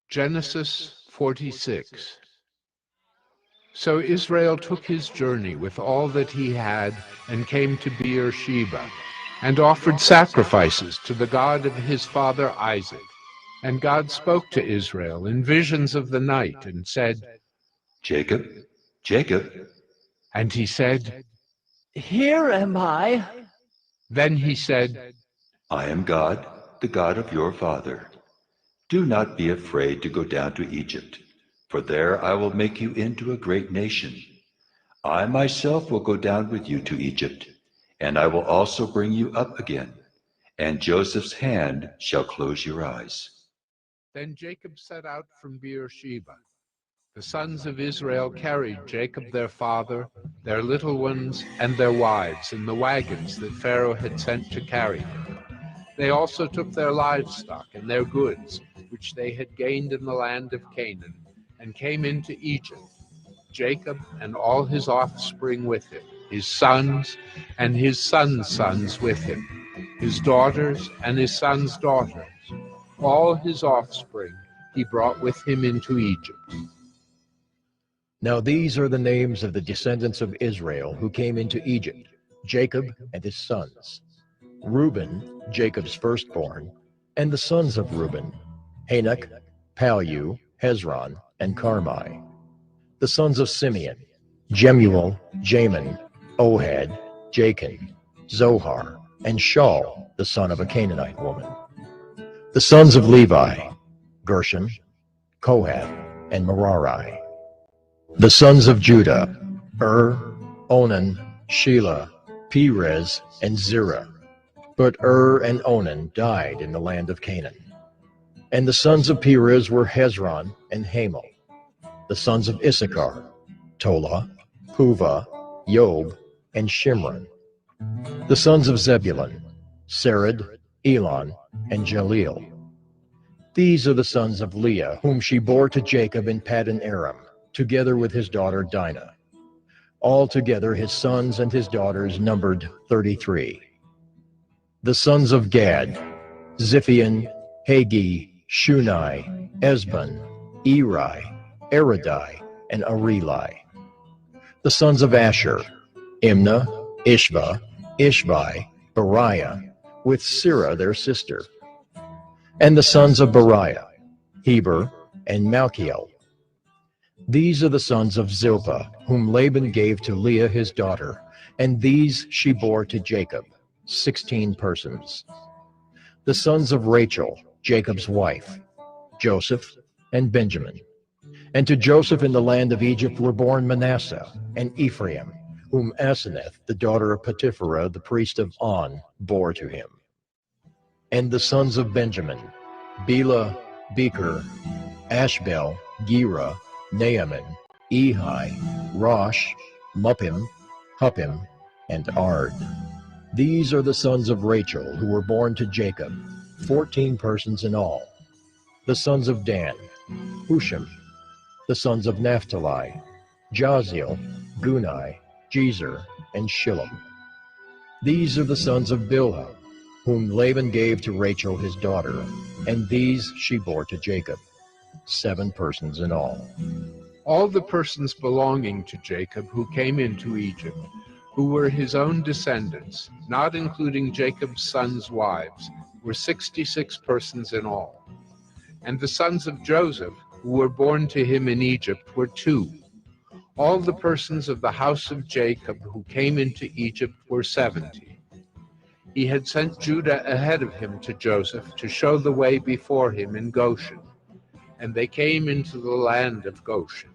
Genesis 46. So Israel took his journey with all that he had and came to Beer-sheba, and offered sacrifices to the God of his father Isaac. And God spoke to Israel in visions of the night and said, Jacob, Jacob. And he said, Here am I. Then he said, I am God, the God of your father. Do not be afraid to go down to Egypt, for there I will make you into a great nation. I myself will go down with you to Egypt, and I will also bring you up again, and Joseph's hand shall close your eyes. Then Jacob set out from Beer-sheba. The sons of Israel carried Jacob their father, their little ones, and their wives in the wagons that Pharaoh had sent to carry them. They also took their livestock and their goods, which they had gained in the land of Canaan, and came into Egypt, Jacob and all his offspring with him, his sons and his sons' sons with him, his daughters and his sons' daughters. All his offspring he brought with him into Egypt. Now these are the names of the descendants of Israel who came into Egypt, Jacob and his sons. Reuben, Jacob's firstborn, and the sons of Reuben, Hanok, Palu, Hezron, and Carmi. The sons of Simeon, Jemuel, Jamin, Ohad, Jachin, Zohar, and Shaul, the son of a Canaanite woman. The sons of Levi, Gershon, Kohath, and Merari. The sons of Judah, Onan, Shelah, Perez, and Zerah. But and Onan died in the land of Canaan. And the sons of Perez were Hezron and Hamel. The sons of Issachar, Tola, Puvah, Yob, and Shimron. The sons of Zebulun, Sered, Elon, and Jaleel. These are the sons of Leah, whom she bore to Jacob in Paddan Aram, together with his daughter Dinah. Altogether his sons and his daughters numbered 33. The sons of Gad, Ziphion, Hagi, Shunai, Esbon, Eri, Eridai, and Areli. The sons of Asher, Imnah, Ishva, Ishvi, Beriah, with Sirah their sister. And the sons of Beriah, Heber, and Malchiel. These are the sons of Zilpah, whom Laban gave to Leah his daughter, and these she bore to Jacob, 16 persons. The sons of Rachel, Jacob's wife, Joseph and Benjamin. And to Joseph in the land of Egypt were born Manasseh and Ephraim, whom Asenath, the daughter of Potipherah, the priest of On, bore to him. And the sons of Benjamin, Bela, Becher, Ashbel, Gera, Naaman, Ehi, Rosh, Muppim, Huppim, and Ard. These are the sons of Rachel who were born to Jacob, 14 persons in all. The sons of Dan, Hushim. The sons of Naphtali, Jaziel, Gunai, Jezer, and Shillem. These are the sons of Bilhah, whom Laban gave to Rachel his daughter, and these she bore to Jacob, 7 persons in all. All the persons belonging to Jacob who came into Egypt, who were his own descendants, not including Jacob's sons' wives, were 66 persons in all. And the sons of Joseph, who were born to him in Egypt, were 2. All the persons of the house of Jacob who came into Egypt were 70. He had sent Judah ahead of him to Joseph to show the way before him in Goshen, and they came into the land of Goshen.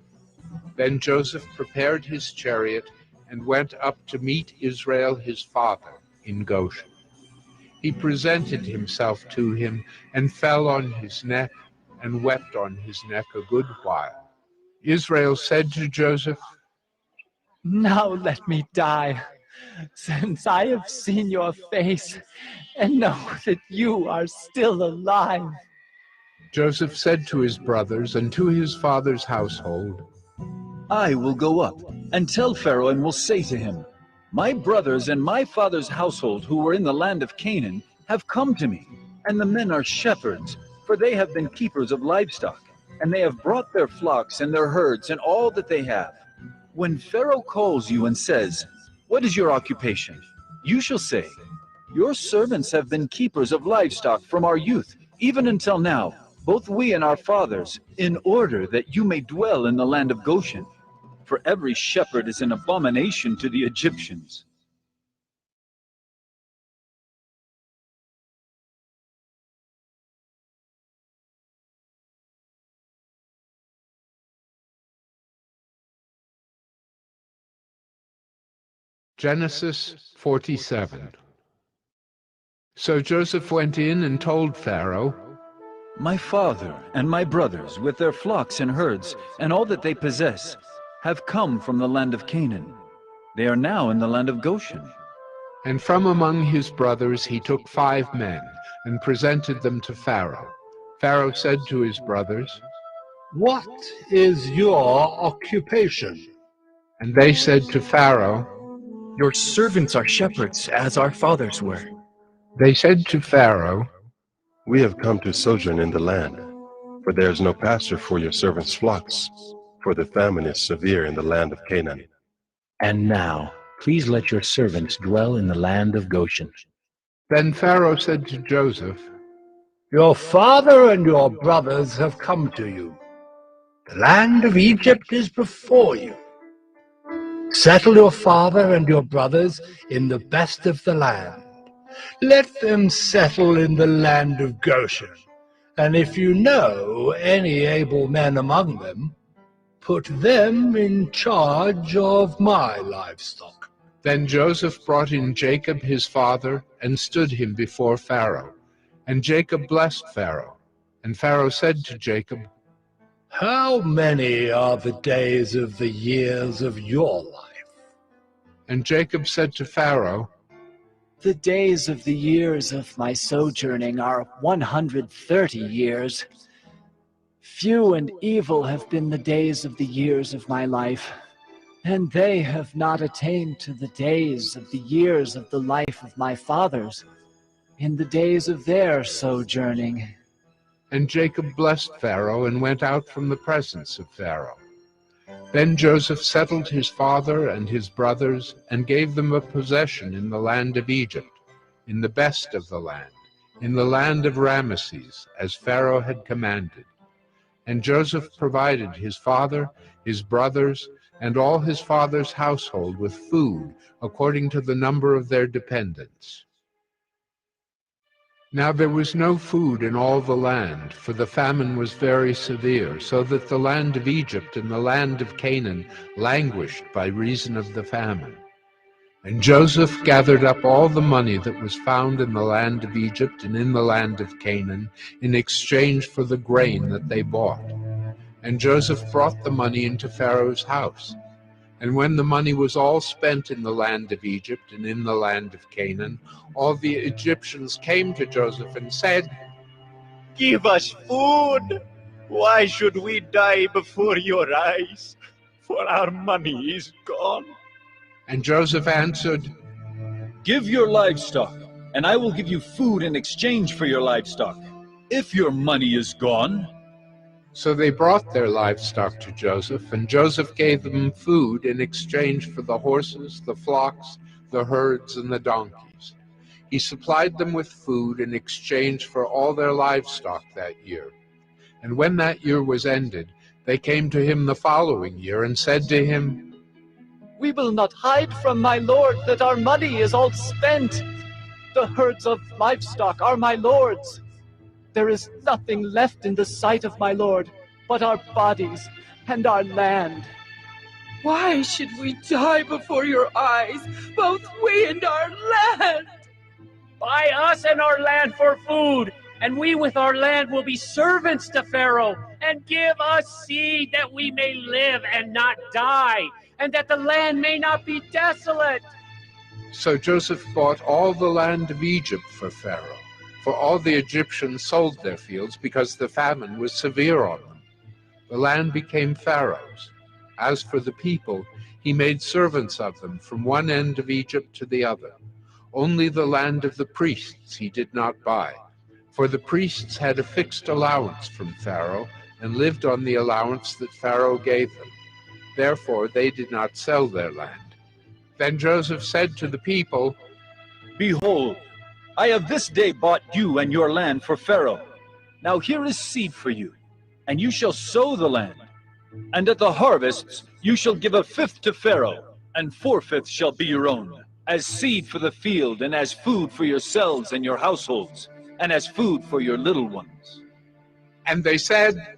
Then Joseph prepared his chariot and went up to meet Israel his father in Goshen. He presented himself to him and fell on his neck and wept on his neck a good while. Israel said to Joseph, Now let me die, since I have seen your face and know that you are still alive. Joseph said to his brothers and to his father's household, I will go up and tell Pharaoh and will say to him, My brothers and my father's household who were in the land of Canaan have come to me, and the men are shepherds, for they have been keepers of livestock. and they have brought their flocks and their herds and all that they have. When Pharaoh calls you and says, 'What is your occupation?' you shall say, 'Your servants have been keepers of livestock from our youth, even until now, both we and our fathers, in order that you may dwell in the land of Goshen. For every shepherd is an abomination to the Egyptians.'" Genesis 47. So Joseph went in and told Pharaoh, "My father and my brothers, with their flocks and herds, and all that they possess, have come from the land of Canaan. They are now in the land of Goshen." and from among his brothers he took 5 men and presented them to Pharaoh. Pharaoh said to his brothers, "What is your occupation?" and they said to Pharaoh, "Your servants are shepherds, as our fathers were." They said to Pharaoh, "We have come to sojourn in the land, for there is no pasture for your servants' flocks, for the famine is severe in the land of Canaan." And now, please let your servants dwell in the land of Goshen. Then Pharaoh said to Joseph, "Your father and your brothers have come to you. The land of Egypt is before you. Settle your father and your brothers in the best of the land. Let them settle in the land of Goshen, and if you know any able men among them, put them in charge of my livestock." Then Joseph brought in Jacob his father and stood him before Pharaoh. And Jacob blessed Pharaoh. And Pharaoh said to Jacob, "How many are the days of the years of your life?" And Jacob said to Pharaoh, The days of the years of my sojourning are 130 years. Few and evil have been the days of the years of my life, and they have not attained to the days of the years of the life of my fathers, in the days of their sojourning. And Jacob blessed Pharaoh and went out from the presence of Pharaoh. Then Joseph settled his father and his brothers and gave them a possession in the land of Egypt, in the best of the land, in the land of Ramesses, as Pharaoh had commanded. And Joseph provided his father, his brothers, and all his father's household with food according to the number of their dependents. Now there was no food in all the land, for the famine was very severe, so that the land of Egypt and the land of Canaan languished by reason of the famine. And Joseph gathered up all the money that was found in the land of Egypt and in the land of Canaan in exchange for the grain that they bought. And Joseph brought the money into Pharaoh's house. And when the money was all spent in the land of Egypt and in the land of Canaan, all the Egyptians came to Joseph and said, "Give us food. Why should we die before your eyes? For our money is gone." And Joseph answered, "Give your livestock, and I will give you food in exchange for your livestock. If your money is gone." So they brought their livestock to Joseph, and Joseph gave them food in exchange for the horses, the flocks, the herds, and the donkeys. He supplied them with food in exchange for all their livestock that year. And when that year was ended, they came to him the following year and said to him, We will not hide from my lord that our money is all spent. The herds of livestock are my lord's. There is nothing left in the sight of my lord but our bodies and our land. Why should we die before your eyes, both we and our land? Buy us and our land for food, and we with our land will be servants to Pharaoh, and give us seed that we may live and not die, and that the land may not be desolate. So Joseph bought all the land of Egypt for Pharaoh, for all the Egyptians sold their fields because the famine was severe on them. The land became Pharaoh's. As for the people, he made servants of them from one end of Egypt to the other. Only the land of the priests he did not buy, for the priests had a fixed allowance from Pharaoh, and lived on the allowance that Pharaoh gave them. Therefore they did not sell their land. Then Joseph said to the people, Behold, I have this day bought you and your land for Pharaoh. Now here is seed for you, and you shall sow the land. And at the harvests you shall give a fifth to Pharaoh, and 4/5 shall be your own, as seed for the field, and as food for yourselves and your households, and as food for your little ones. And they said,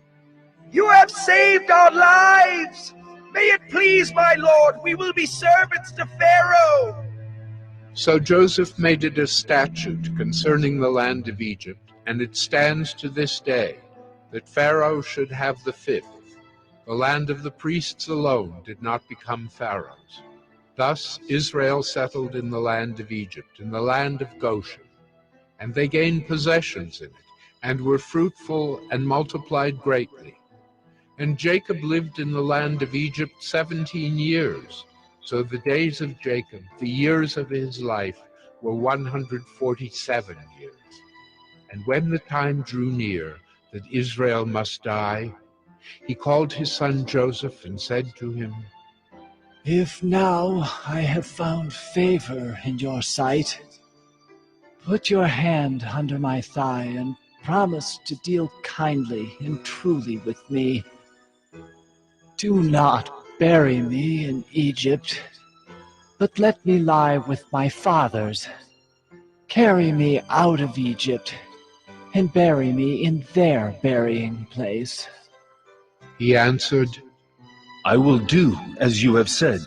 You have saved our lives. May it please my lord, we will be servants to Pharaoh. So Joseph made it a statute concerning the land of Egypt, and it stands to this day, that Pharaoh should have the fifth. The land of the priests alone did not become Pharaoh's. Thus Israel settled in the land of Egypt, in the land of Goshen, and they gained possessions in it, and were fruitful and multiplied greatly. And Jacob lived in the land of Egypt 17 years. So the days of Jacob, the years of his life, were 147 years. And when the time drew near that Israel must die, he called his son Joseph and said to him, If now I have found favor in your sight, put your hand under my thigh and promise to deal kindly and truly with me. Do not bury me in Egypt, but let me lie with my fathers. Carry me out of Egypt and bury me in their burying place. He answered, I will do as you have said.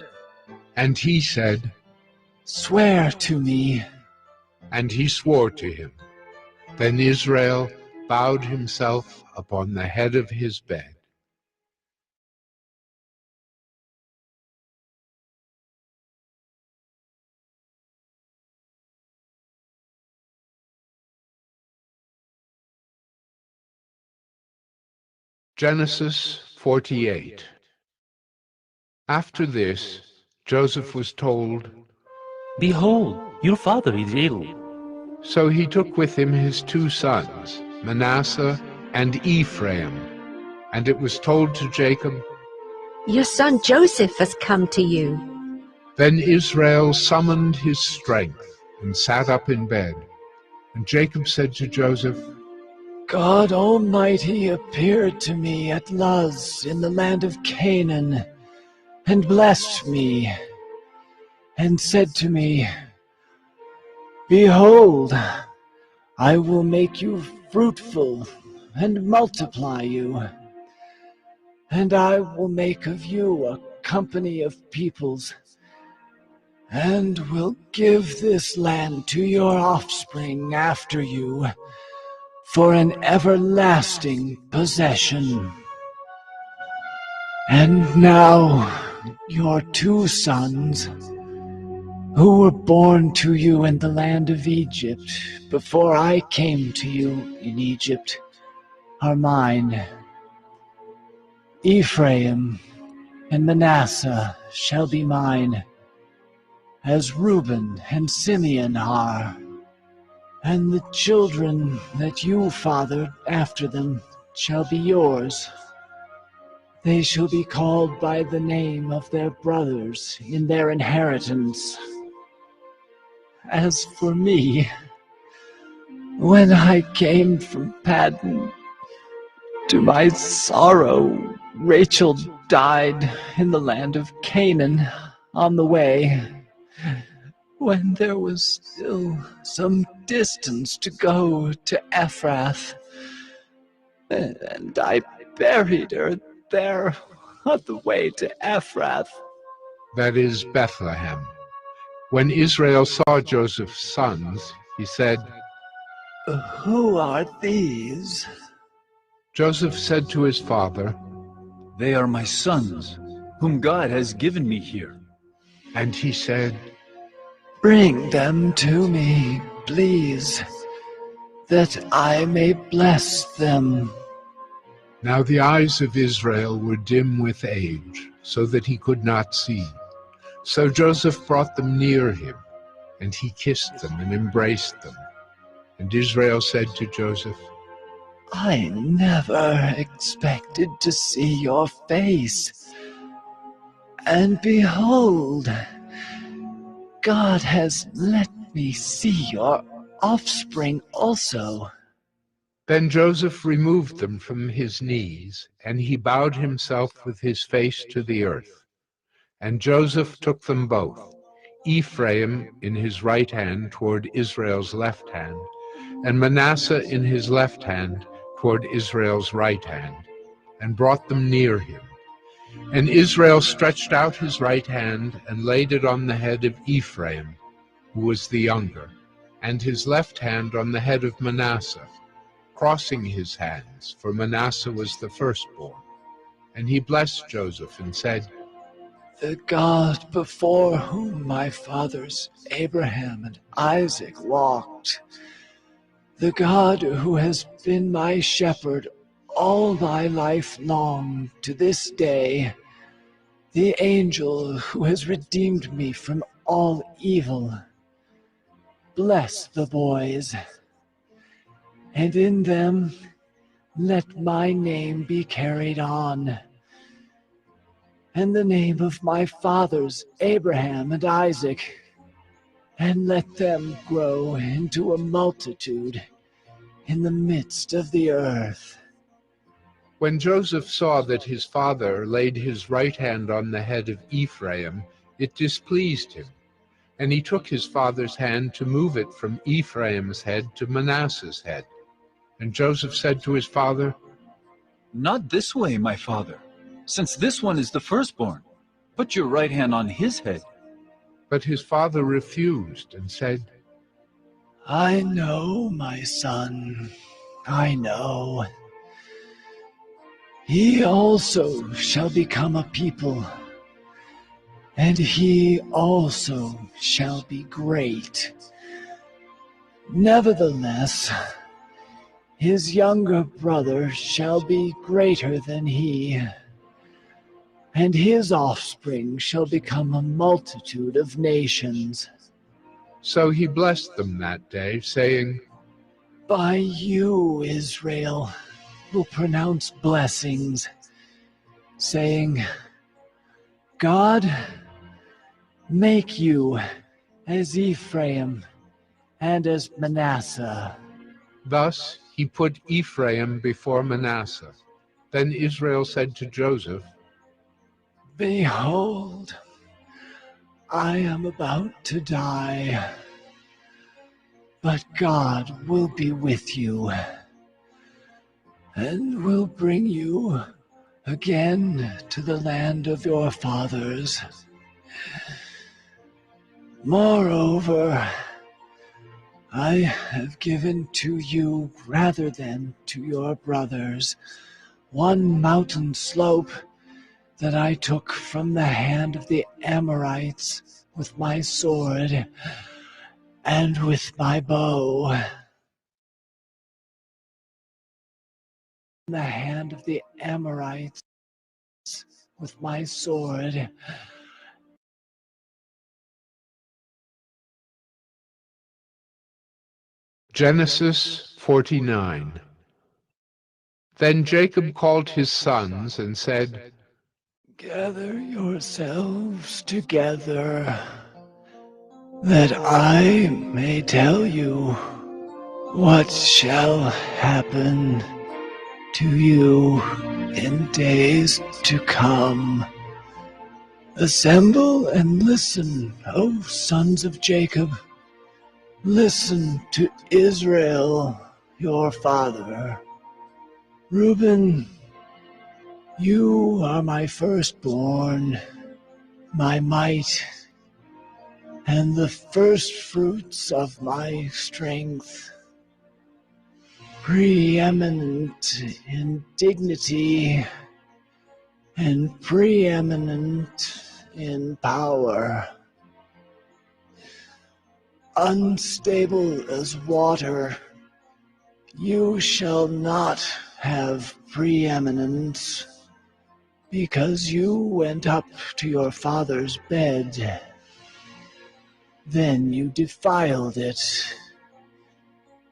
And he said, Swear to me. And he swore to him. Then Israel bowed himself upon the head of his bed. Genesis 48. After this, Joseph was told, Behold, your father is ill. So he took with him his 2 sons, Manasseh and Ephraim. And it was told to Jacob, Your son Joseph has come to you. Then Israel summoned his strength and sat up in bed. And Jacob said to Joseph, God Almighty appeared to me at Luz in the land of Canaan, and blessed me, and said to me, Behold, I will make you fruitful and multiply you, and I will make of you a company of peoples, and will give this land to your offspring after you, for an everlasting possession. And now your 2 sons, who were born to you in the land of Egypt before I came to you in Egypt, are mine. Ephraim and Manasseh shall be mine, as Reuben and Simeon are. And the children that you fathered after them shall be yours. They shall be called by the name of their brothers in their inheritance. As for me, when I came from Paddan, to my sorrow, Rachel died in the land of Canaan on the way, when there was still some distance to go to Ephrath, and I buried her there on the way to Ephrath. that is Bethlehem. When Israel saw Joseph's sons, he said, Who are these? Joseph said to his father, They are my sons, whom God has given me here. And he said, Bring them to me, please, that I may bless them. Now the eyes of Israel were dim with age, so that he could not see. So Joseph brought them near him, and he kissed them and embraced them. And Israel said to Joseph, I never expected to see your face. And behold, God has let me see your offspring also. Then Joseph removed them from his knees, and he bowed himself with his face to the earth. And Joseph took them both, Ephraim in his right hand toward Israel's left hand, and Manasseh in his left hand toward Israel's right hand, and brought them near him. And Israel stretched out his right hand and laid it on the head of Ephraim, who was the younger, and his left hand on the head of Manasseh, crossing his hands, for Manasseh was the firstborn. And he blessed Joseph and said, The God before whom my fathers Abraham and Isaac walked, the God who has been my shepherd all my life long to this day, the angel who has redeemed me from all evil, bless the boys, and in them let my name be carried on, and the name of my fathers Abraham and Isaac, and let them grow into a multitude in the midst of the earth. When Joseph saw that his father laid his right hand on the head of Ephraim, it displeased him, and he took his father's hand to move it from Ephraim's head to Manasseh's head. And Joseph said to his father, Not this way, my father, since this one is the firstborn. Put your right hand on his head. But his father refused and said, I know, my son, I know. He also shall become a people, and he also shall be great. Nevertheless, his younger brother shall be greater than he, and his offspring shall become a multitude of nations. So he blessed them that day, saying, By you, Israel, will pronounce blessings, saying, God, make you as Ephraim and as Manasseh. Thus he put Ephraim before Manasseh. Then Israel said to Joseph, Behold, I am about to die, but God will be with you, and will bring you again to the land of your fathers. Moreover, I have given to you, rather than to your brothers, one mountain slope that I took from the hand of the Amorites with my sword and with my bow. The hand of the Amorites with my sword. Genesis 49. Then Jacob called his sons and said, Gather yourselves together, that I may tell you what shall happen to you in days to come. Assemble and listen, O sons of Jacob. Listen to Israel, your father. Reuben, you are my firstborn, my might, and the firstfruits of my strength, preeminent in dignity and preeminent in power, unstable as water. You shall not have preeminence, because you went up to your father's bed. Then you defiled it.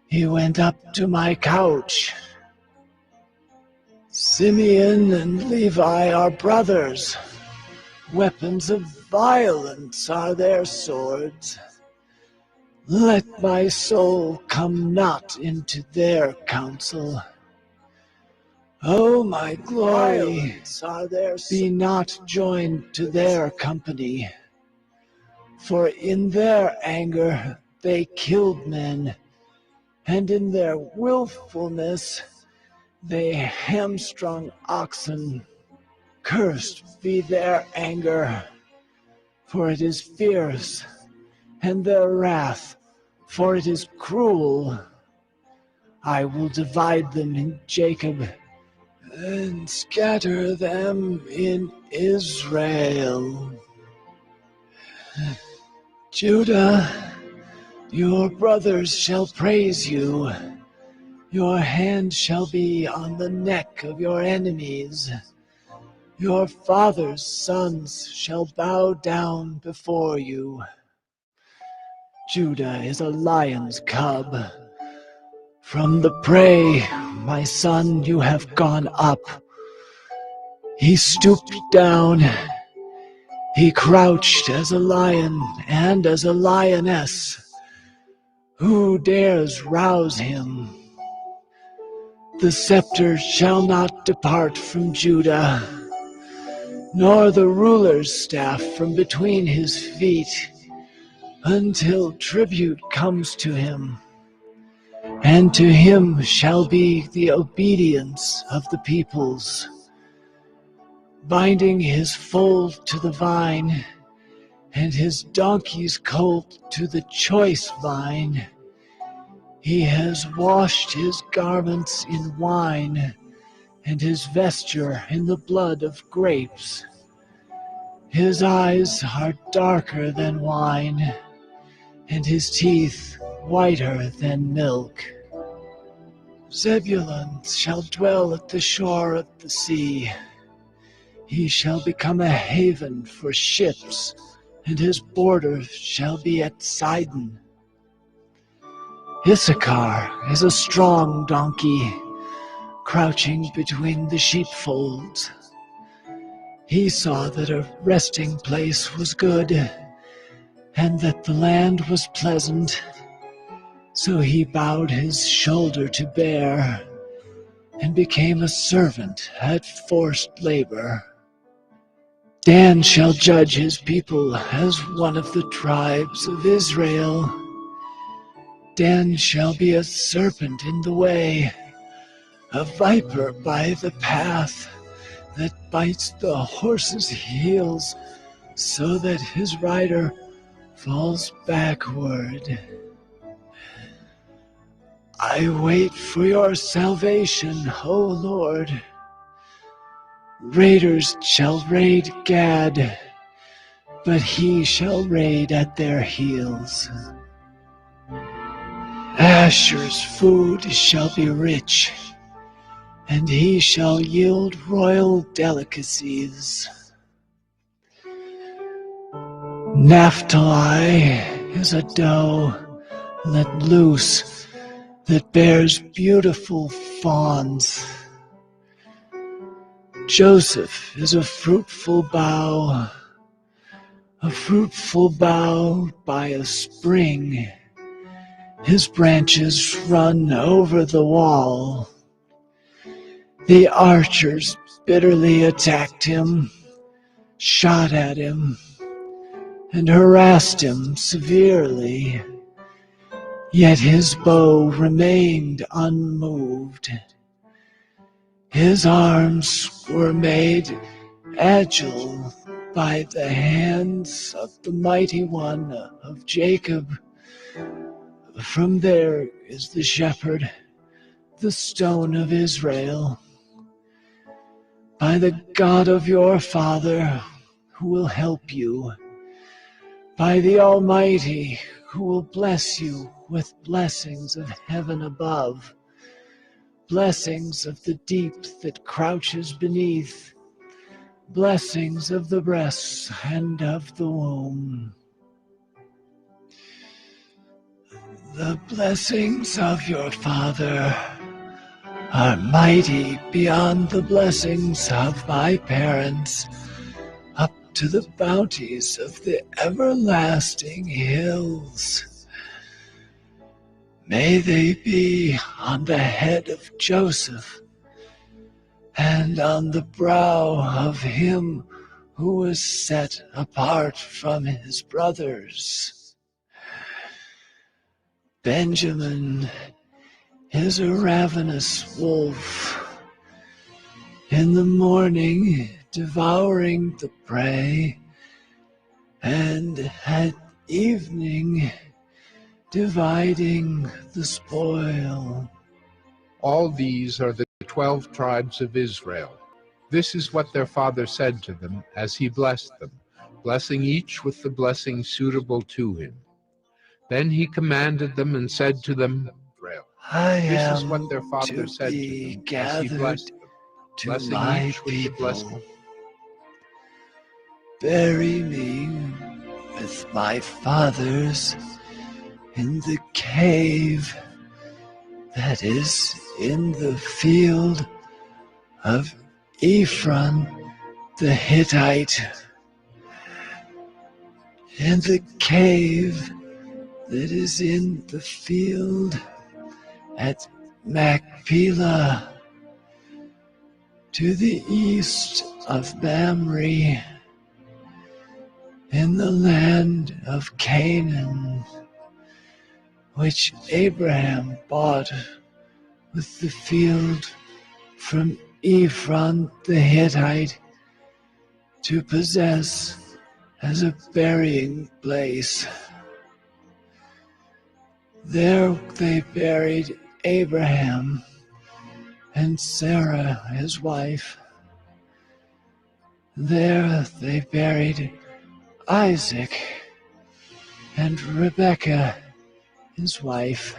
He went up to my couch, Simeon and Levi are brothers. Weapons of violence are their swords. Let my soul come not into their counsel. O my glory, be not joined to their company. For in their anger they killed men, and in their willfulness they hamstrung oxen. Cursed be their anger, for it is fierce, and their wrath, for it is cruel. I will divide them in Jacob, and scatter them in Israel. Judah, your brothers shall praise you. Your hand shall be on the neck of your enemies. Your father's sons shall bow down before you. Judah is a lion's cub. From the prey, my son, you have gone up. He stooped down. He crouched as a lion and as a lioness. Who dares rouse him? The scepter shall not depart from Judah, nor the ruler's staff from between his feet, until tribute comes to him, and to him shall be the obedience of the peoples. Binding his foal to the vine, and his donkey's colt to the choice vine. He has washed his garments in wine, and his vesture in the blood of grapes. His eyes are darker than wine, and his teeth whiter than milk. Zebulun shall dwell at the shore of the sea. He shall become a haven for ships, and his border shall be at Sidon. Issachar is a strong donkey, crouching between the sheepfolds. He saw that a resting place was good, and that the land was pleasant. So he bowed his shoulder to bear, and became a servant at forced labor. Dan shall judge his people as one of the tribes of Israel. Dan shall be a serpent in the way, a viper by the path, that bites the horse's heels, so that his rider falls backward. I wait for your salvation, O Lord. Raiders shall raid Gad, but he shall raid at their heels. Asher's food shall be rich, and he shall yield royal delicacies. Naphtali is a doe let loose that bears beautiful fawns. Joseph is a fruitful bough by a spring. His branches run over the wall. The archers bitterly attacked him, shot at him, and harassed him severely. Yet his bow remained unmoved. His arms were made agile by the hands of the mighty one of Jacob. From there is the shepherd, the stone of Israel. By the God of your father, who will help you. By the Almighty, who will bless you with blessings of heaven above, blessings of the deep that crouches beneath, blessings of the breasts and of the womb. The blessings of your father are mighty beyond the blessings of my parents, up to the bounties of the everlasting hills. May they be on the head of Joseph, and on the brow of him who was set apart from his brothers. Benjamin is a ravenous wolf, in the morning devouring the prey, and at evening dividing the spoil. All these are the 12 tribes of Israel. This is what their father said to them as he blessed them, blessing each with the blessing suitable to him. Then he commanded them and said to them, This is what their father said to them as he blessed them, blessing each with the blessing. Bury me with my fathers in the cave that is in the field of Ephron the Hittite, in the cave that is in the field at Machpelah, to the east of Mamre, in the land of Canaan, which Abraham bought with the field from Ephron the Hittite to possess as a burying place. There they buried Abraham and Sarah his wife. There they buried Isaac and Rebekah his wife.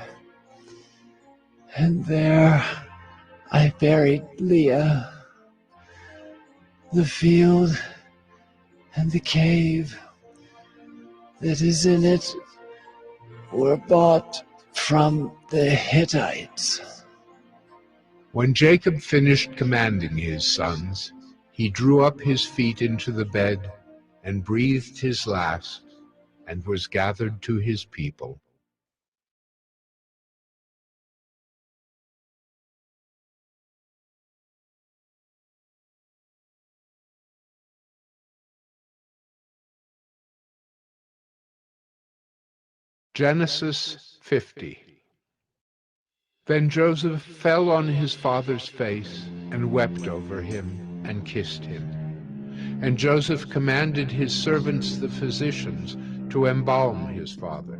And there I buried Leah. The field and the cave that is in it were bought from the Hittites. When Jacob finished commanding his sons, he drew up his feet into the bed and breathed his last, and was gathered to his people. Genesis 50. Then Joseph fell on his father's face and wept over him and kissed him. And Joseph commanded his servants the physicians to embalm his father.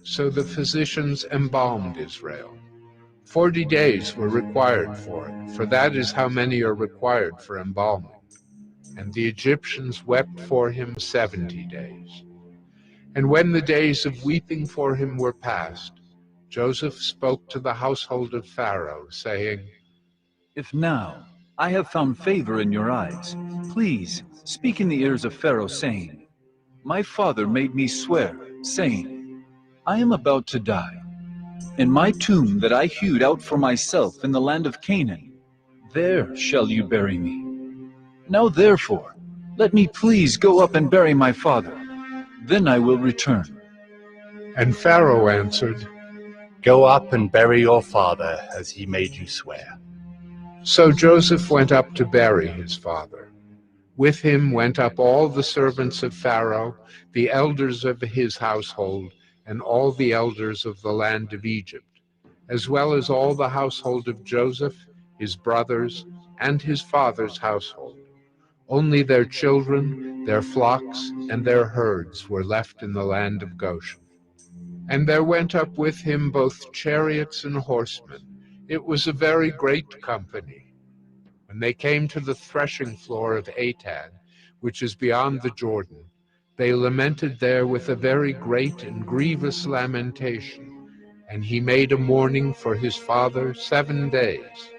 So the physicians embalmed Israel. 40 days were required for it, for that is how many are required for embalming. And the Egyptians wept for him 70 days. And when the days of weeping for him were past, Joseph spoke to the household of Pharaoh, saying, If now I have found favor in your eyes, please speak in the ears of Pharaoh, saying, My father made me swear, saying, I am about to die. In my tomb that I hewed out for myself in the land of Canaan, there shall you bury me. Now therefore, let me please go up and bury my father. Then I will return. And Pharaoh answered, Go up and bury your father as he made you swear. So Joseph went up to bury his father. With him went up all the servants of Pharaoh, the elders of his household, and all the elders of the land of Egypt, as well as all the household of Joseph, his brothers, and his father's household. Only their children, their flocks, and their herds were left in the land of Goshen. And there went up with him both chariots and horsemen. It was a very great company. When they came to the threshing floor of Atad, which is beyond the Jordan, they lamented there with a very great and grievous lamentation. And he made a mourning for his father 7 days.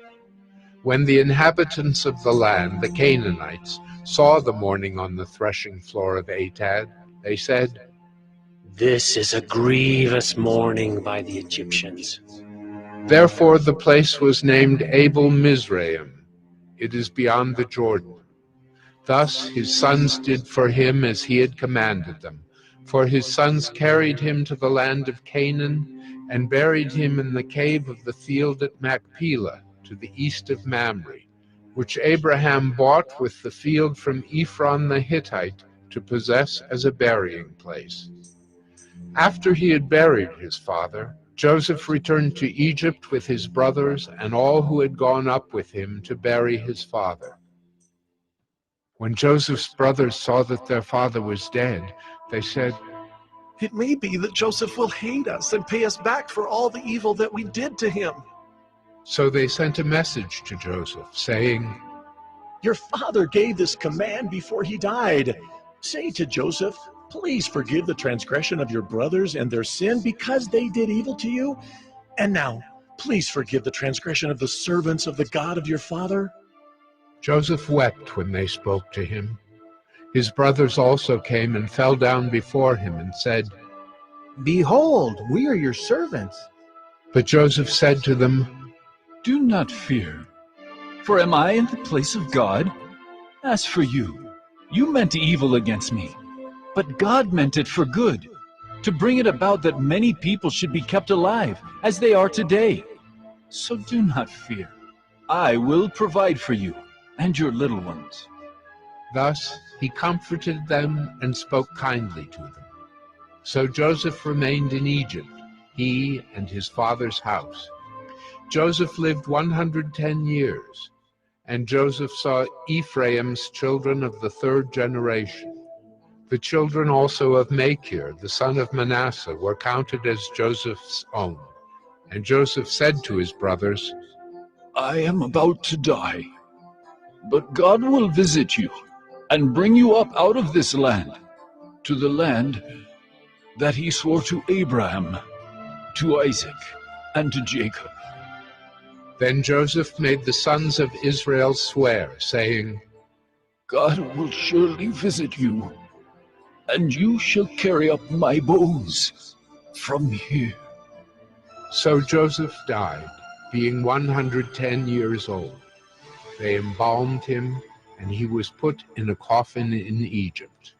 When the inhabitants of the land, the Canaanites, saw the mourning on the threshing floor of Atad, they said, This is a grievous mourning by the Egyptians. Therefore the place was named Abel Mizraim. It is beyond the Jordan. Thus his sons did for him as he had commanded them. For his sons carried him to the land of Canaan and buried him in the cave of the field at Machpelah, to the east of Mamre, which Abraham bought with the field from Ephron the Hittite to possess as a burying place. After he had buried his father, Joseph returned to Egypt with his brothers and all who had gone up with him to bury his father. When Joseph's brothers saw that their father was dead, they said, "It may be that Joseph will hate us and pay us back for all the evil that we did to him." So they sent a message to Joseph, saying, "Your father gave this command before he died. Say to Joseph, please forgive the transgression of your brothers and their sin because they did evil to you. And now, please forgive the transgression of the servants of the God of your father." Joseph wept when they spoke to him. His brothers also came and fell down before him and said, "Behold, we are your servants." But Joseph said to them, "Do not fear, for am I in the place of God? As for you, you meant evil against me, but God meant it for good, to bring it about that many people should be kept alive, as they are today. So do not fear. I will provide for you and your little ones." Thus he comforted them and spoke kindly to them. So Joseph remained in Egypt, he and his father's house. Joseph lived 110 years, and Joseph saw Ephraim's children of the third generation. The children also of Machir, the son of Manasseh, were counted as Joseph's own. And Joseph said to his brothers, "I am about to die, but God will visit you and bring you up out of this land, to the land that he swore to Abraham, to Isaac, and to Jacob." Then Joseph made the sons of Israel swear, saying, "God will surely visit you, and you shall carry up my bones from here." So Joseph died, being 110 years old. They embalmed him, and he was put in a coffin in Egypt.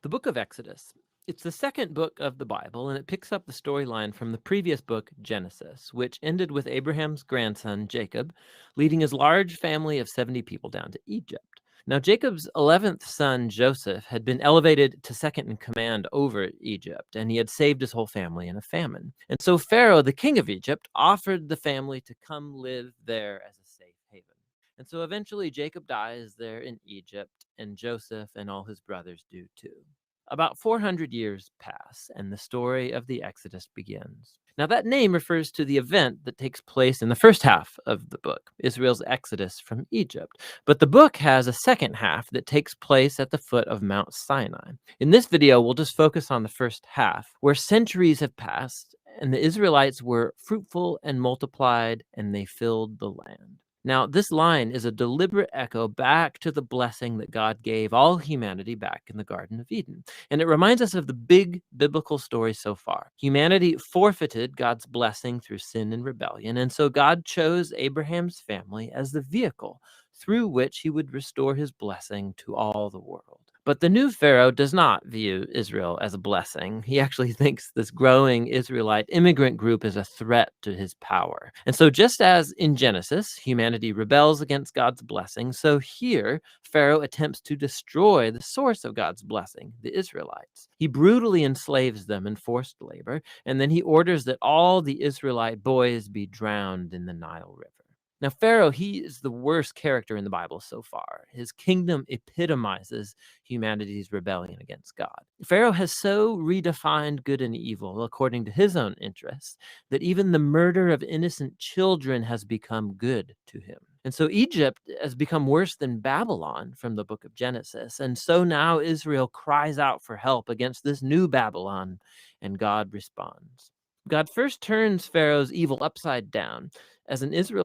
The book of Exodus. It's the second book of the Bible, and it picks up the storyline from the previous book, Genesis, which ended with Abraham's grandson, Jacob, leading his large family of 70 people down to Egypt. Now, Jacob's 11th son, Joseph, had been elevated to second in command over Egypt, and he had saved his whole family in a famine. And so Pharaoh, the king of Egypt, offered the family to come live there as a safe haven. And so eventually Jacob dies there in Egypt, and Joseph and all his brothers do too. About 400 years pass, and the story of the Exodus begins. Now, that name refers to the event that takes place in the first half of the book, Israel's exodus from Egypt. But the book has a second half that takes place at the foot of Mount Sinai. In this video, we'll just focus on the first half, where centuries have passed, and the Israelites were fruitful and multiplied, and they filled the land. Now, this line is a deliberate echo back to the blessing that God gave all humanity back in the Garden of Eden. And it reminds us of the big biblical story so far. Humanity forfeited God's blessing through sin and rebellion, and so God chose Abraham's family as the vehicle through which he would restore his blessing to all the world. But the new Pharaoh does not view Israel as a blessing. He actually thinks this growing Israelite immigrant group is a threat to his power. And so just as in Genesis, humanity rebels against God's blessing, so here, Pharaoh attempts to destroy the source of God's blessing, the Israelites. He brutally enslaves them in forced labor, and then he orders that all the Israelite boys be drowned in the Nile River. Now, Pharaoh, he is the worst character in the Bible so far. His kingdom epitomizes humanity's rebellion against God. Pharaoh has so redefined good and evil according to his own interests that even the murder of innocent children has become good to him. And so Egypt has become worse than Babylon from the book of Genesis. And so now Israel cries out for help against this new Babylon, and God responds. God first turns Pharaoh's evil upside down as an Israel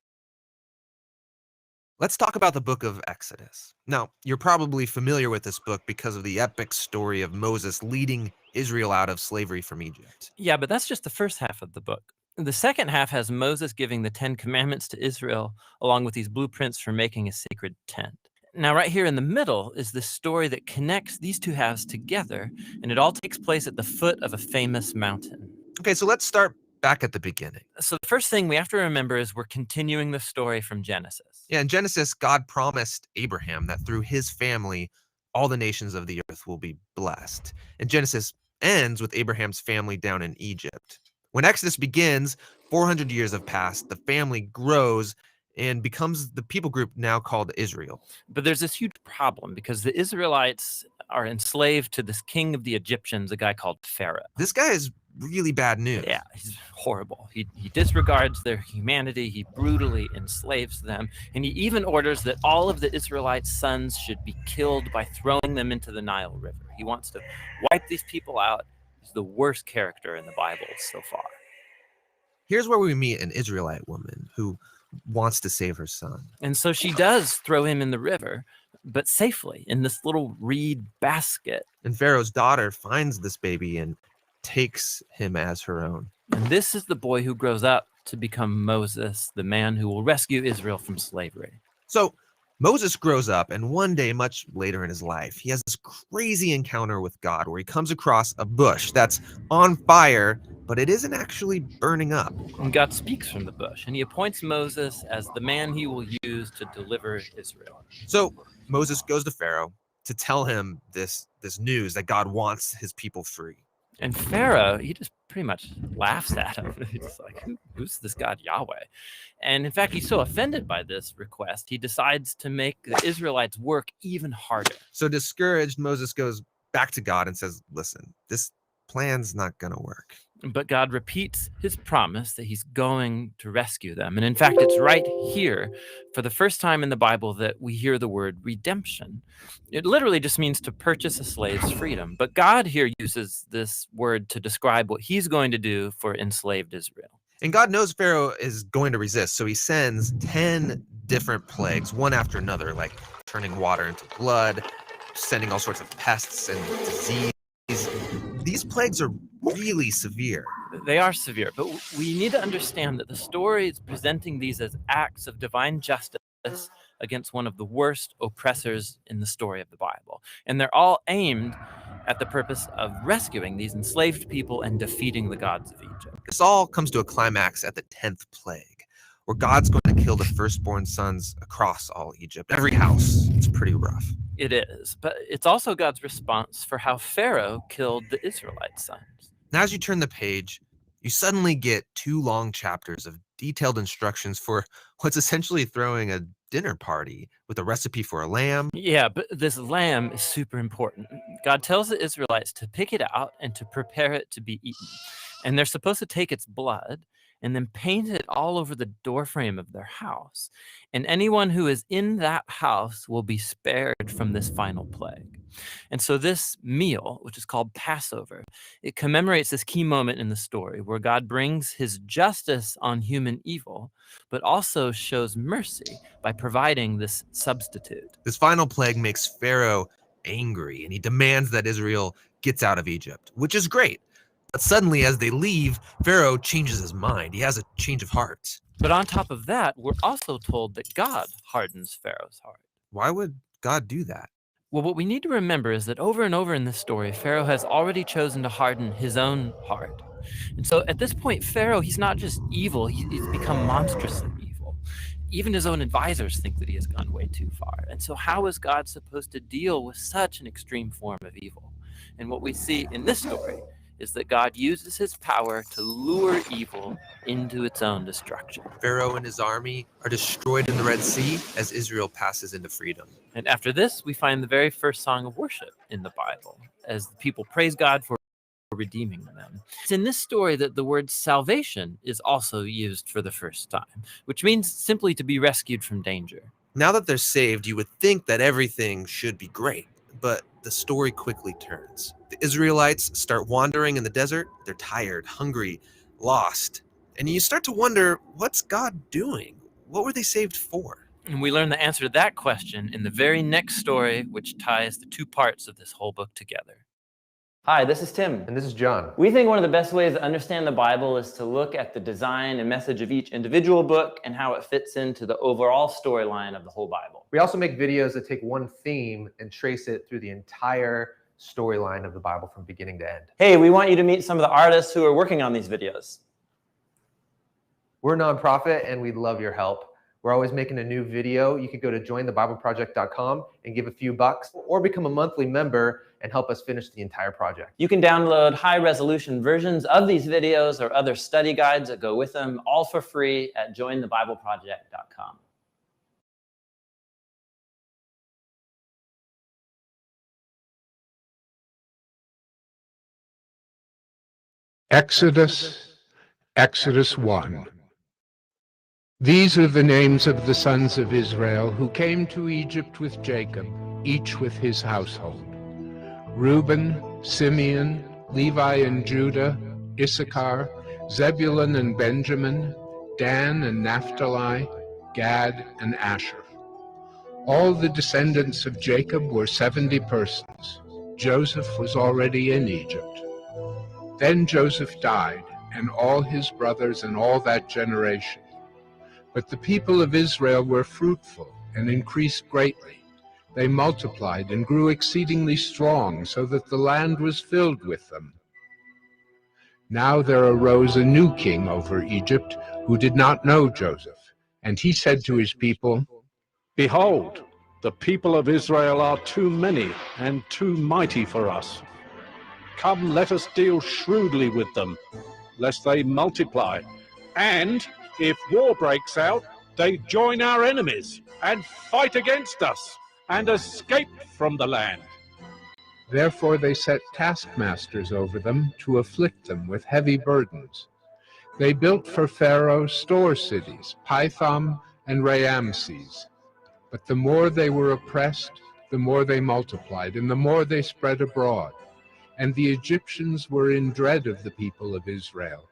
Let's talk about the book of Exodus. Now, you're probably familiar with this book because of the epic story of Moses leading Israel out of slavery from Egypt. Yeah, but that's just the first half of the book. The second half has Moses giving the 10 Commandments to Israel, along with these blueprints for making a sacred tent. Now, right here in the middle is the story that connects these two halves together, and it all takes place at the foot of a famous mountain. Okay, so let's start back at the beginning. So the first thing we have to remember is we're continuing the story from Genesis. Yeah, in Genesis, God promised Abraham that through his family, all the nations of the earth will be blessed. And Genesis ends with Abraham's family down in Egypt. When Exodus begins, 400 years have passed, the family grows and becomes the people group now called Israel. But there's this huge problem because the Israelites are enslaved to this king of the Egyptians, a guy called Pharaoh. This guy is really bad news. Yeah, he's horrible. He disregards their humanity. He brutally enslaves them. And he even orders that all of the Israelites' sons should be killed by throwing them into the Nile River. He wants to wipe these people out. He's the worst character in the Bible so far. Here's where we meet an Israelite woman who wants to save her son. And so she does throw him in the river, but safely in this little reed basket. And Pharaoh's daughter finds this baby and takes him as her own. And this is the boy who grows up to become Moses, the man who will rescue Israel from slavery. So Moses grows up, and one day, much later in his life, he has this crazy encounter with God where he comes across a bush that's on fire, but it isn't actually burning up. And God speaks from the bush, and he appoints Moses as the man he will use to deliver Israel. So Moses goes to Pharaoh to tell him this news that God wants his people free. And Pharaoh, he just pretty much laughs at him. He's like, who's this God Yahweh? And in fact, he's so offended by this request, he decides to make the Israelites work even harder. So discouraged, Moses goes back to God and says, listen, this plan's not going to work. But God repeats his promise that he's going to rescue them. And in fact, it's right here, for the first time in the Bible, that we hear the word redemption. It literally just means to purchase a slave's freedom. But God here uses this word to describe what he's going to do for enslaved Israel. And God knows Pharaoh is going to resist, so he sends 10 different plagues, one after another, like turning water into blood, sending all sorts of pests and disease. These plagues are really severe. They are severe, but we need to understand that the story is presenting these as acts of divine justice against one of the worst oppressors in the story of the Bible. And they're all aimed at the purpose of rescuing these enslaved people and defeating the gods of Egypt. This all comes to a climax at the 10th plague, where God's going to kill the firstborn sons across all Egypt, every house. It's pretty rough. It is, but it's also God's response for how Pharaoh killed the Israelite sons. Now, as you turn the page, you suddenly get 2 long chapters of detailed instructions for what's essentially throwing a dinner party with a recipe for a lamb. Yeah, but this lamb is super important. God tells the Israelites to pick it out and to prepare it to be eaten. And they're supposed to take its blood and then paint it all over the doorframe of their house. And anyone who is in that house will be spared from this final plague. And so this meal, which is called Passover, it commemorates this key moment in the story where God brings his justice on human evil, but also shows mercy by providing this substitute. This final plague makes Pharaoh angry, and he demands that Israel gets out of Egypt, which is great. But suddenly, as they leave, Pharaoh changes his mind. He has a change of heart. But on top of that, we're also told that God hardens Pharaoh's heart. Why would God do that? Well, what we need to remember is that over and over in this story, Pharaoh has already chosen to harden his own heart. And so at this point, Pharaoh, he's not just evil, he's become monstrously evil. Even his own advisors think that he has gone way too far. And so how is God supposed to deal with such an extreme form of evil? And what we see in this story is that God uses his power to lure evil into its own destruction. Pharaoh and his army are destroyed in the Red Sea as Israel passes into freedom. And after this, we find the very first song of worship in the Bible, as the people praise God for redeeming them. It's in this story that the word salvation is also used for the first time, which means simply to be rescued from danger. Now that they're saved, you would think that everything should be great, but the story quickly turns. The Israelites start wandering in the desert. They're tired, hungry, lost. And you start to wonder, what's God doing? What were they saved for? And we learn the answer to that question in the very next story, which ties the two parts of this whole book together. Hi, this is Tim. And this is John. We think one of the best ways to understand the Bible is to look at the design and message of each individual book and how it fits into the overall storyline of the whole Bible. We also make videos that take one theme and trace it through the entire storyline of the Bible from beginning to end. Hey, we want you to meet some of the artists who are working on these videos. We're a nonprofit and we'd love your help. We're always making a new video. You could go to jointhebibleproject.com and give a few bucks, or become a monthly member and help us finish the entire project. You can download high-resolution versions of these videos or other study guides that go with them, all for free at jointhebibleproject.com. Exodus 1. These are the names of the sons of Israel who came to Egypt with Jacob, each with his household: Reuben, Simeon, Levi and Judah, Issachar, Zebulun and Benjamin, Dan and Naphtali, Gad and Asher. All the descendants of Jacob were 70 persons. Joseph was already in Egypt. Then Joseph died, and all his brothers and all that generation. But the people of Israel were fruitful and increased greatly. They multiplied and grew exceedingly strong, so that the land was filled with them. Now there arose a new king over Egypt who did not know Joseph. And he said to his people, "Behold, the people of Israel are too many and too mighty for us. Come, let us deal shrewdly with them, lest they multiply. And if war breaks out, they join our enemies and fight against us and escape from the land." Therefore they set taskmasters over them to afflict them with heavy burdens. They built for Pharaoh store cities, Pithom and Raamses. But the more they were oppressed, the more they multiplied, and the more they spread abroad. And the Egyptians were in dread of the people of Israel.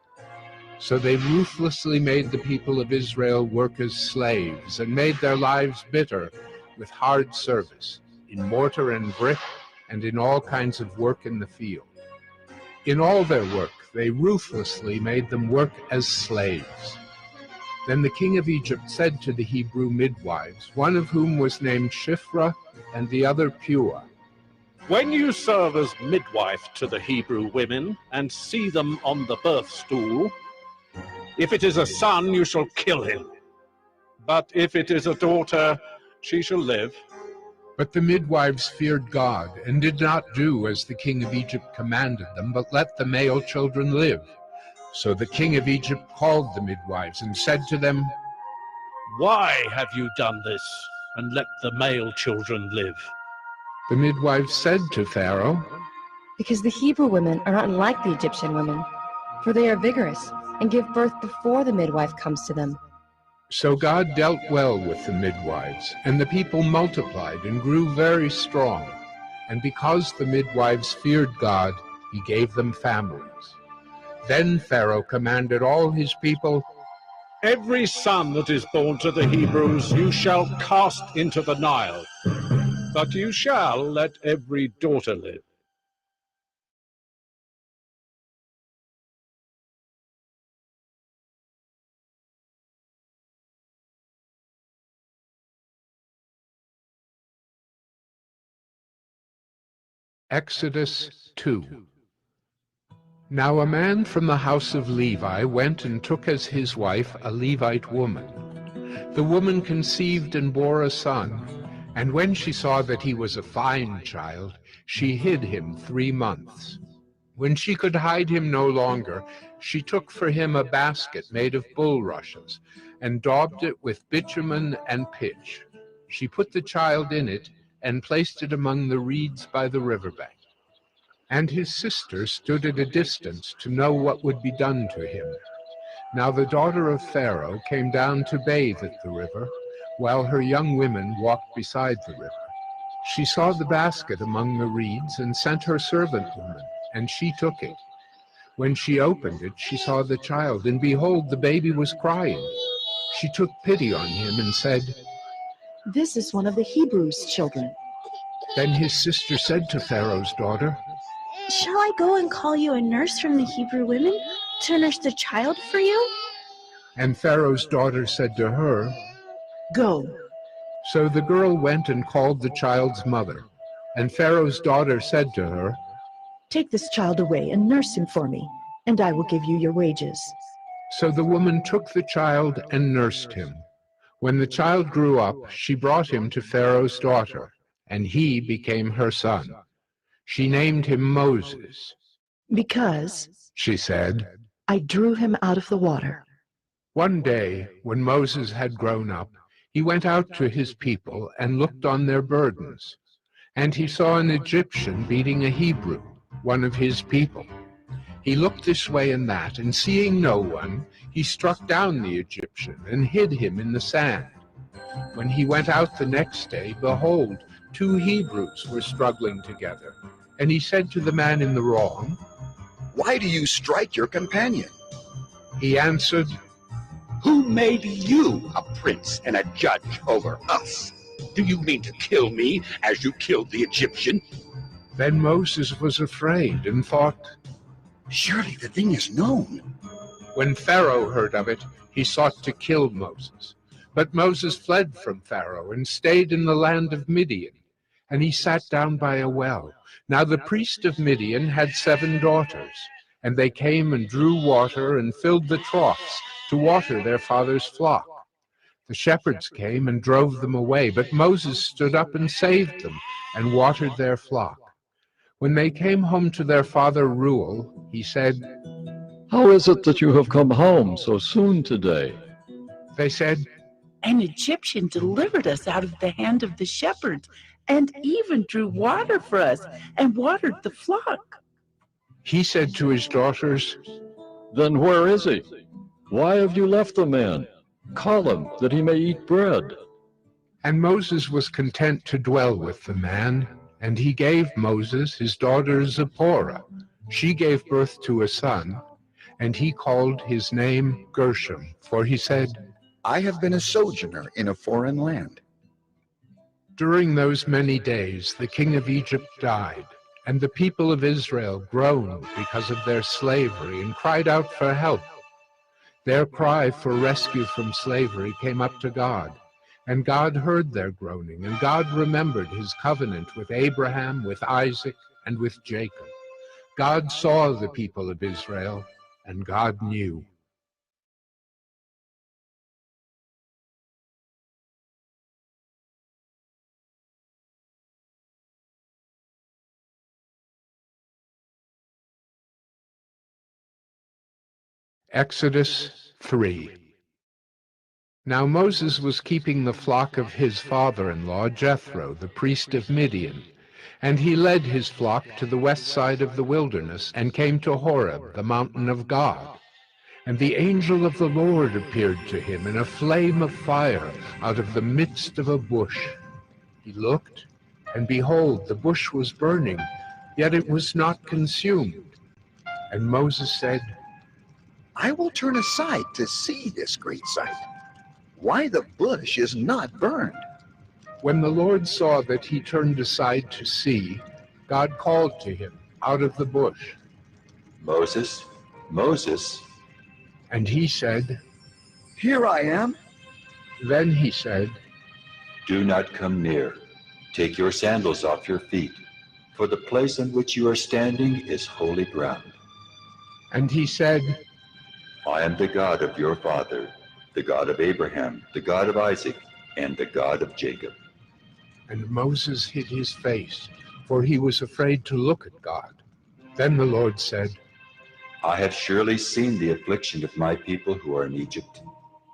So they ruthlessly made the people of Israel work as slaves, and made their lives bitter with hard service, in mortar and brick, and in all kinds of work in the field. In all their work they ruthlessly made them work as slaves. Then the king of Egypt said to the Hebrew midwives, one of whom was named Shiphrah and the other Puah, "When you serve as midwife to the Hebrew women and see them on the birth stool, if it is a son, you shall kill him. But if it is a daughter, she shall live." But the midwives feared God, and did not do as the king of Egypt commanded them, but let the male children live. So the king of Egypt called the midwives and said to them, "Why have you done this, and let the male children live?" The midwives said to Pharaoh, "Because the Hebrew women are not like the Egyptian women, for they are vigorous and give birth before the midwife comes to them." So God dealt well with the midwives, and the people multiplied and grew very strong. And because the midwives feared God, he gave them families. Then Pharaoh commanded all his people, "Every son that is born to the Hebrews you shall cast into the Nile, but you shall let every daughter live." Exodus 2. Now a man from the house of Levi went and took as his wife a Levite woman. The woman conceived and bore a son, and when she saw that he was a fine child, she hid him 3 months. When she could hide him no longer, she took for him a basket made of bulrushes, and daubed it with bitumen and pitch. She put the child in it, and placed it among the reeds by the riverbank. And his sister stood at a distance to know what would be done to him. Now the daughter of Pharaoh came down to bathe at the river, while her young women walked beside the river. She saw the basket among the reeds, and sent her servant woman, and she took it. When she opened it, she saw the child, and behold, the baby was crying. She took pity on him and said, This is one of the Hebrews' children. Then his sister said to Pharaoh's daughter, Shall I go and call you a nurse from the Hebrew women to nurse the child for you? And Pharaoh's daughter said to her, Go. So the girl went and called the child's mother. And Pharaoh's daughter said to her, Take this child away and nurse him for me, and I will give you your wages. So the woman took the child and nursed him. When the child grew up, she brought him to Pharaoh's daughter, and he became her son. She named him Moses. Because, she said, I drew him out of the water. One day, when Moses had grown up, he went out to his people and looked on their burdens. And he saw an Egyptian beating a Hebrew, one of his people. He looked this way and that, and seeing no one, he struck down the Egyptian and hid him in the sand. When he went out the next day, behold, 2 Hebrews were struggling together. And he said to the man in the wrong, Why do you strike your companion? He answered, Who made you a prince and a judge over us? Do you mean to kill me as you killed the Egyptian? Then Moses was afraid and thought, Surely the thing is known. When Pharaoh heard of it, he sought to kill Moses. But Moses fled from Pharaoh and stayed in the land of Midian. And he sat down by a well. Now the priest of Midian had 7 daughters, and they came and drew water and filled the troughs to water their father's flock. The shepherds came and drove them away, but Moses stood up and saved them and watered their flock. When they came home to their father Reuel, he said, How is it that you have come home so soon today? They said, An Egyptian delivered us out of the hand of the shepherds, and even drew water for us, and watered the flock. He said to his daughters, Then where is he? Why have you left the man? Call him, that he may eat bread. And Moses was content to dwell with the man, and he gave Moses his daughter Zipporah. She gave birth to a son, and he called his name Gershom, for he said, I have been a sojourner in a foreign land. During those many days, the king of Egypt died, and the people of Israel groaned because of their slavery and cried out for help. Their cry for rescue from slavery came up to God, and God heard their groaning, and God remembered his covenant with Abraham, with Isaac, and with Jacob. God saw the people of Israel, and God knew. Exodus 3. Now Moses was keeping the flock of his father-in-law Jethro, the priest of Midian, and he led his flock to the west side of the wilderness and came to Horeb, the mountain of God. And the angel of the Lord appeared to him in a flame of fire out of the midst of a bush. He looked, and behold, the bush was burning, yet it was not consumed. And Moses said, I will turn aside to see this great sight, why the bush is not burned. When the Lord saw that he turned aside to see, God called to him out of the bush, Moses, Moses. And he said, Here I am. Then he said, Do not come near. Take your sandals off your feet, for the place on which you are standing is holy ground. And he said, I am the God of your father, the God of Abraham, the God of Isaac, and the God of Jacob. And Moses hid his face, for he was afraid to look at God. Then the Lord said, I have surely seen the affliction of my people who are in Egypt,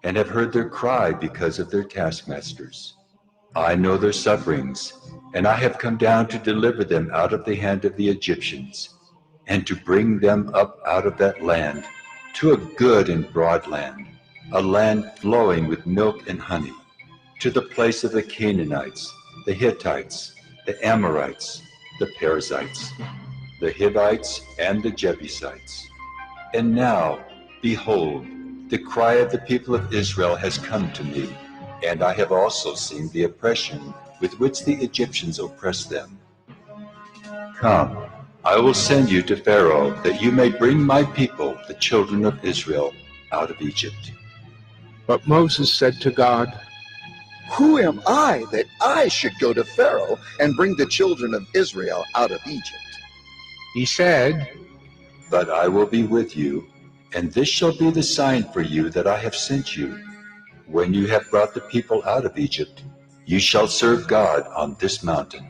and have heard their cry because of their taskmasters. I know their sufferings, and I have come down to deliver them out of the hand of the Egyptians, and to bring them up out of that land to a good and broad land, a land flowing with milk and honey, to the place of the Canaanites, the Hittites, the Amorites, the Perizzites, the Hivites, and the Jebusites. And now, behold, the cry of the people of Israel has come to me, and I have also seen the oppression with which the Egyptians oppress them. Come, I will send you to Pharaoh, that you may bring my people, the children of Israel, out of Egypt. But Moses said to God, Who am I that I should go to Pharaoh and bring the children of Israel out of Egypt? He said, But I will be with you, and this shall be the sign for you that I have sent you. When you have brought the people out of Egypt, you shall serve God on this mountain.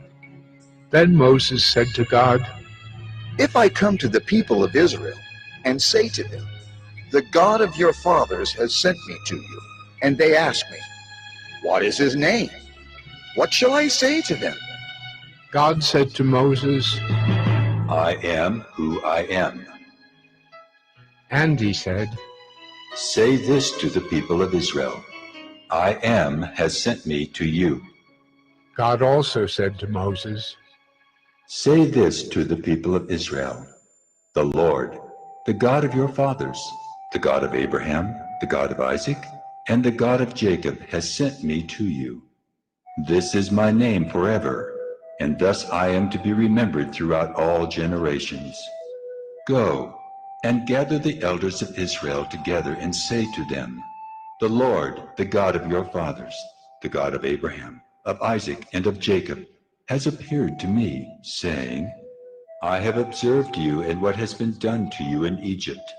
Then Moses said to God, If I come to the people of Israel and say to them, The God of your fathers has sent me to you, and they ask me, What is his name? What shall I say to them? God said to Moses, I am who I am. And he said, Say this to the people of Israel, I am has sent me to you. God also said to Moses, Say this to the people of Israel, the Lord, the God of your fathers, the God of Abraham, the God of Isaac, and the God of Jacob has sent me to you. This is my name forever, and thus I am to be remembered throughout all generations. Go and gather the elders of Israel together and say to them, The Lord, the God of your fathers, the God of Abraham, of Isaac, and of Jacob, has appeared to me, saying, I have observed you and what has been done to you in Egypt,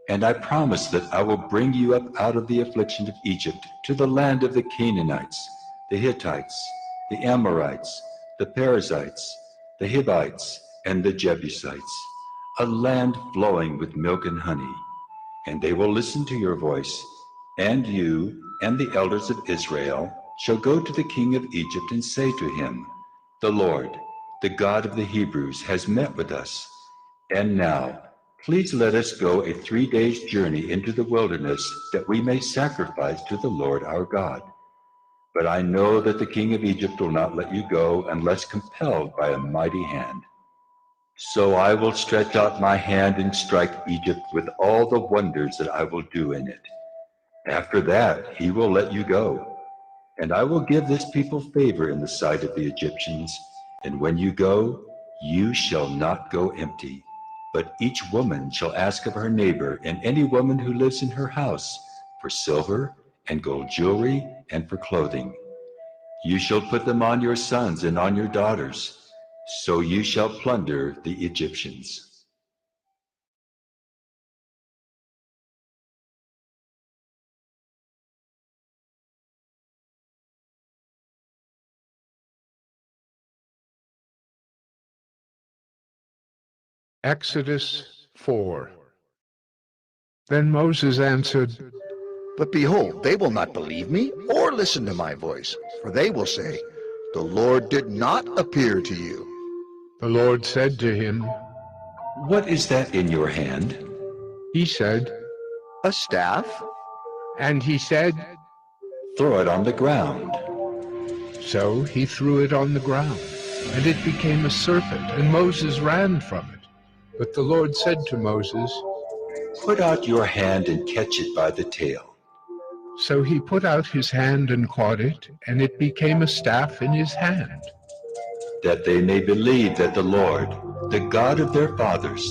and I promise that I will bring you up out of the affliction of Egypt to the land of the Canaanites, the Hittites, the Amorites, the Perizzites, the Hivites, and the Jebusites, a land flowing with milk and honey. And they will listen to your voice, and you and the elders of Israel shall go to the king of Egypt and say to him, The Lord, the God of the Hebrews, has met with us. And now, please let us go a 3 days' journey into the wilderness, that we may sacrifice to the Lord our God. But I know that the king of Egypt will not let you go unless compelled by a mighty hand. So I will stretch out my hand and strike Egypt with all the wonders that I will do in it. After that, he will let you go. And I will give this people favor in the sight of the Egyptians. And when you go, you shall not go empty. But each woman shall ask of her neighbor and any woman who lives in her house for silver and gold jewelry and for clothing. You shall put them on your sons and on your daughters. So you shall plunder the Egyptians. Exodus 4. Then Moses answered, But behold, they will not believe me or listen to my voice, for they will say, The Lord did not appear to you. The Lord said to him, What is that in your hand? He said, A staff? And he said, Throw it on the ground. So he threw it on the ground, and it became a serpent, and Moses ran from it. But the Lord said to Moses, Put out your hand and catch it by the tail. So he put out his hand and caught it, and it became a staff in his hand. That they may believe that the Lord, the God of their fathers,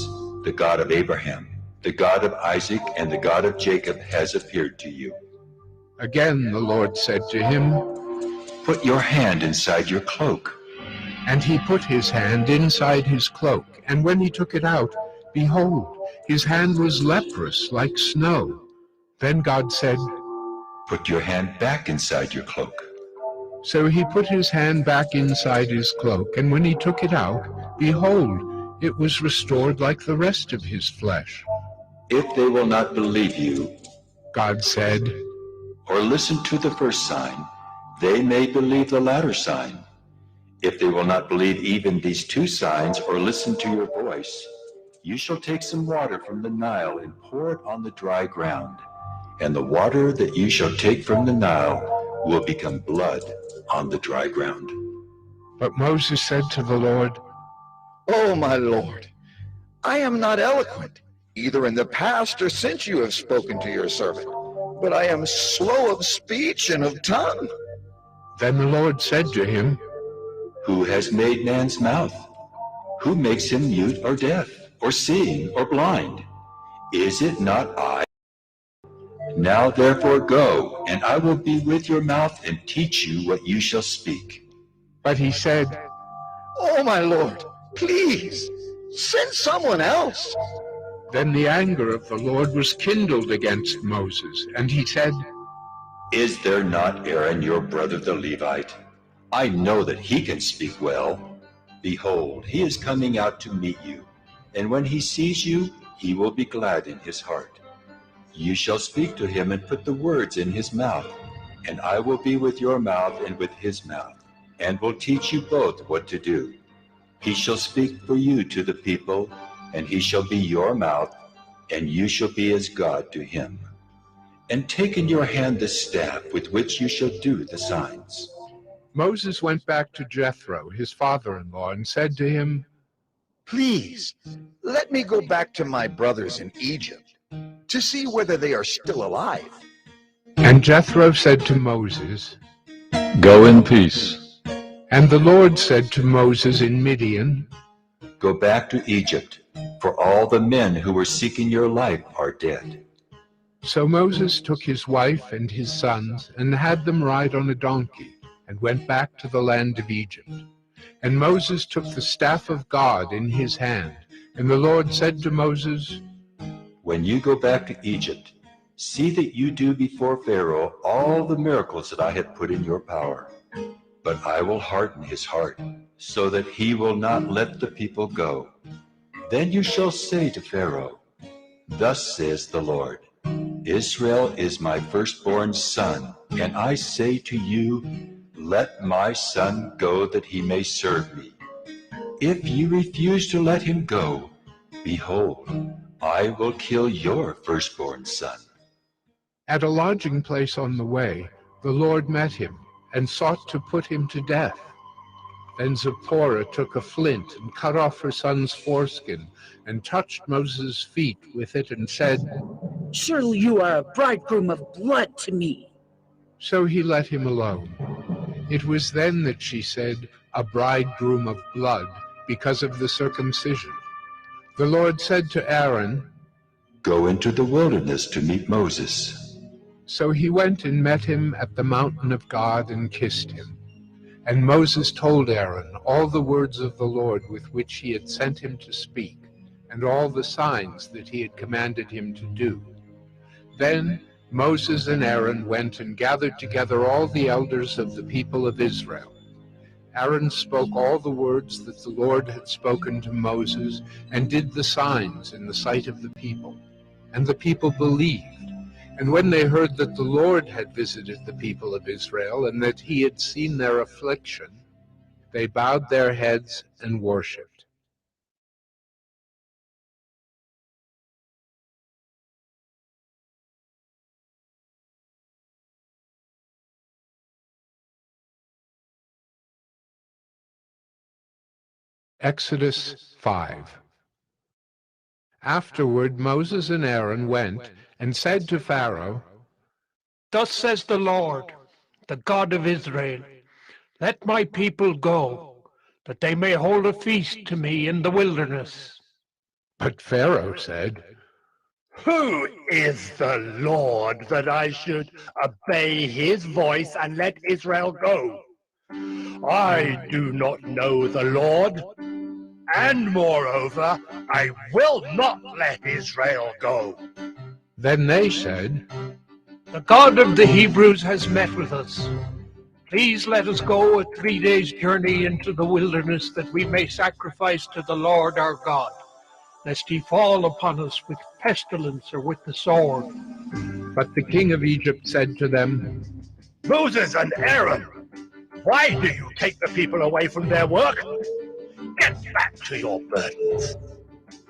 the God of Abraham, the God of Isaac, and the God of Jacob has appeared to you. Again the Lord said to him, Put your hand inside your cloak. And he put his hand inside his cloak, and when he took it out, behold, his hand was leprous like snow. Then God said, Put your hand back inside your cloak. So he put his hand back inside his cloak, and when he took it out, behold, it was restored like the rest of his flesh. If they will not believe you, God said, or listen to the first sign, they may believe the latter sign. If they will not believe even these 2 signs or listen to your voice, you shall take some water from the Nile and pour it on the dry ground. And the water that you shall take from the Nile will become blood on the dry ground. But Moses said to the Lord, Oh, my Lord, I am not eloquent, either in the past or since you have spoken to your servant. but I am slow of speech and of tongue. Then the Lord said to him, Who has made man's mouth? Who makes him mute or deaf, or seeing or blind? Is it not I? Now therefore go, and I will be with your mouth and teach you what you shall speak. But he said, Oh, my Lord, please, send someone else. Then the anger of the Lord was kindled against Moses, and he said, Is there not Aaron your brother the Levite? I know that he can speak well. Behold, he is coming out to meet you, and when he sees you, he will be glad in his heart. You shall speak to him and put the words in his mouth, and I will be with your mouth and with his mouth, and will teach you both what to do. He shall speak for you to the people, and he shall be your mouth, and you shall be as God to him. And take in your hand the staff with which you shall do the signs. Moses went back to Jethro, his father-in-law, and said to him, Please, let me go back to my brothers in Egypt to see whether they are still alive. And Jethro said to Moses, Go in peace. And the Lord said to Moses in Midian, Go back to Egypt, for all the men who were seeking your life are dead. So Moses took his wife and his sons, and had them ride on a donkey, and went back to the land of Egypt. And Moses took the staff of God in his hand, and the Lord said to Moses, When you go back to Egypt, see that you do before Pharaoh all the miracles that I have put in your power. But I will harden his heart, so that he will not let the people go. Then you shall say to Pharaoh, Thus says the Lord, Israel is my firstborn son, and I say to you, Let my son go that he may serve me. If you refuse to let him go, behold, I will kill your firstborn son. At a lodging place on the way, the Lord met him, and sought to put him to death. Then Zipporah took a flint and cut off her son's foreskin, and touched Moses' feet with it, and said, Surely you are a bridegroom of blood to me. So he let him alone. It was then that she said, a bridegroom of blood, because of the circumcision. The Lord said to Aaron, Go into the wilderness to meet Moses. So he went and met him at the mountain of God and kissed him. And Moses told Aaron all the words of the Lord with which he had sent him to speak, and all the signs that he had commanded him to do. Then Moses and Aaron went and gathered together all the elders of the people of Israel. Aaron spoke all the words that the Lord had spoken to Moses, and did the signs in the sight of the people. And the people believed. And when they heard that the Lord had visited the people of Israel, and that he had seen their affliction, they bowed their heads and worshipped. Exodus 5. Afterward Moses and Aaron went and said to Pharaoh, Thus says the Lord, the God of Israel, let my people go, that they may hold a feast to me in the wilderness. But Pharaoh said, Who is the Lord that I should obey his voice and let Israel go? I do not know the Lord, and moreover, I will not let Israel go. Then they said, The God of the Hebrews has met with us. Please let us go a 3 days' journey into the wilderness, that we may sacrifice to the Lord our God, lest he fall upon us with pestilence or with the sword. But the king of Egypt said to them, Moses and Aaron, why do you take the people away from their work? Get back to your burdens.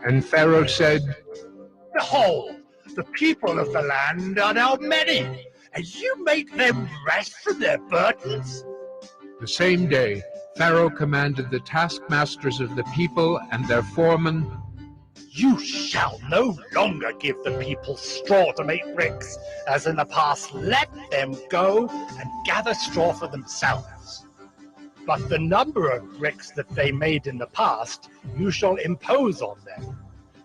And Pharaoh said, Behold, the people of the land are now many, and you make them rest from their burdens? The same day Pharaoh commanded the taskmasters of the people and their foremen, You shall no longer give the people straw to make bricks, as in the past. Let them go and gather straw for themselves. But the number of bricks that they made in the past, you shall impose on them.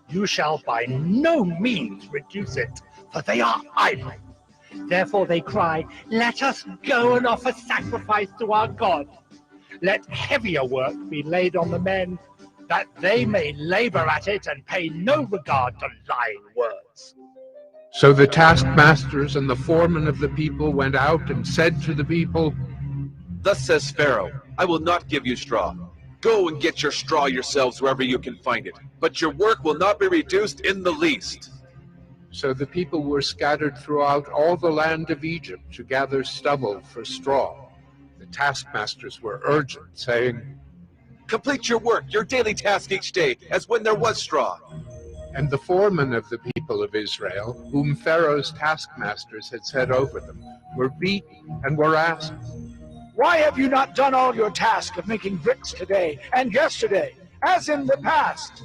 You shall by no means reduce it, for they are idle. Therefore they cry, let us go and offer sacrifice to our God. Let heavier work be laid on the men, that they may labor at it and pay no regard to lying words. So the taskmasters and the foremen of the people went out and said to the people, Thus says Pharaoh, I will not give you straw. Go and get your straw yourselves wherever you can find it, but your work will not be reduced in the least. So the people were scattered throughout all the land of Egypt to gather stubble for straw. The taskmasters were urgent, saying, Complete your work, your daily task each day, as when there was straw. And the foremen of the people of Israel, whom Pharaoh's taskmasters had set over them, were beaten and were asked, Why have you not done all your task of making bricks today and yesterday, as in the past?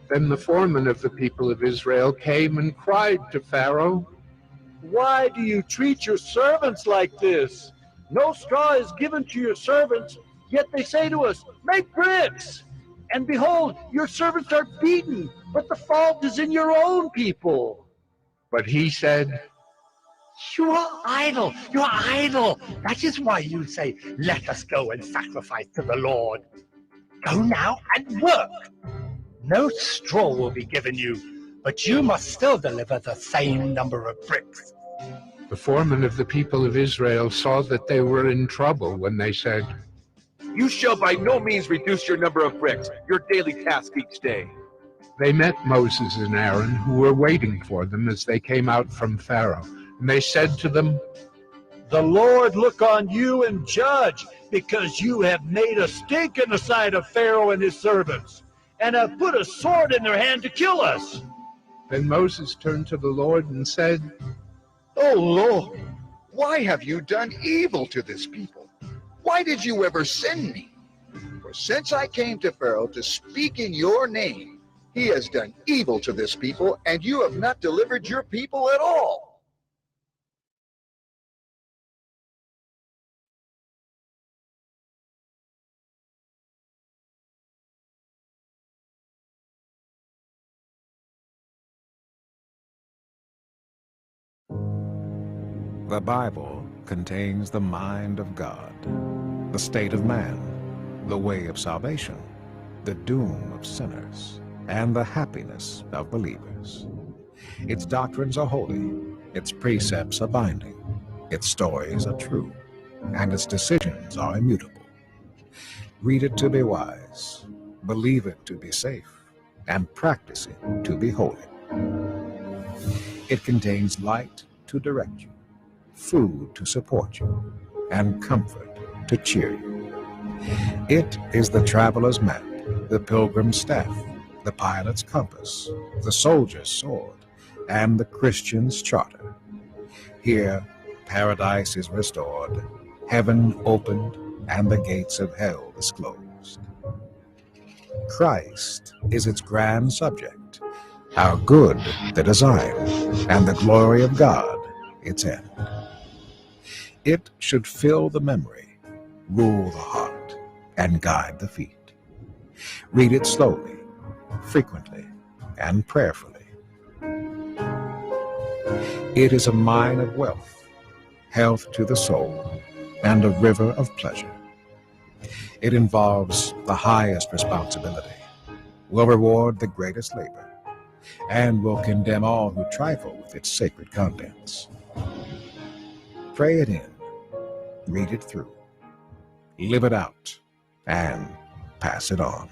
Then the foreman of the people of Israel came and cried to Pharaoh, Why do you treat your servants like this? No straw is given to your servants, yet they say to us, Make bricks! And behold, your servants are beaten, but the fault is in your own people. But he said, You are idle, you are idle. That is why you say, let us go and sacrifice to the Lord. Go now and work. No straw will be given you, but you must still deliver the same number of bricks. The foreman of the people of Israel saw that they were in trouble when they said, You shall by no means reduce your number of bricks, your daily task each day. They met Moses and Aaron, who were waiting for them as they came out from Pharaoh. And they said to them, The Lord look on you and judge, because you have made a stink in the sight of Pharaoh and his servants, and have put a sword in their hand to kill us. Then Moses turned to the Lord and said, O Lord, why have you done evil to this people? Why did you ever send me? For since I came to Pharaoh to speak in your name, he has done evil to this people, and you have not delivered your people at all. The Bible contains the mind of God, the state of man, the way of salvation, the doom of sinners, and the happiness of believers. Its doctrines are holy, its precepts are binding, its stories are true, and its decisions are immutable. Read it to be wise, believe it to be safe, and practice it to be holy. It contains light to direct you, food to support you, and comfort to cheer you. It is the traveler's map, the pilgrim's staff, the pilot's compass, the soldier's sword, and the Christian's charter. Here, paradise is restored, heaven opened, and the gates of hell disclosed. Christ is its grand subject, our good the design, and the glory of God its end. It should fill the memory, rule the heart, and guide the feet. Read it slowly, frequently, and prayerfully. It is a mine of wealth, health to the soul, and a river of pleasure. It involves the highest responsibility, will reward the greatest labor, and will condemn all who trifle with its sacred contents. Pray it in, read it through, live it out, and pass it on.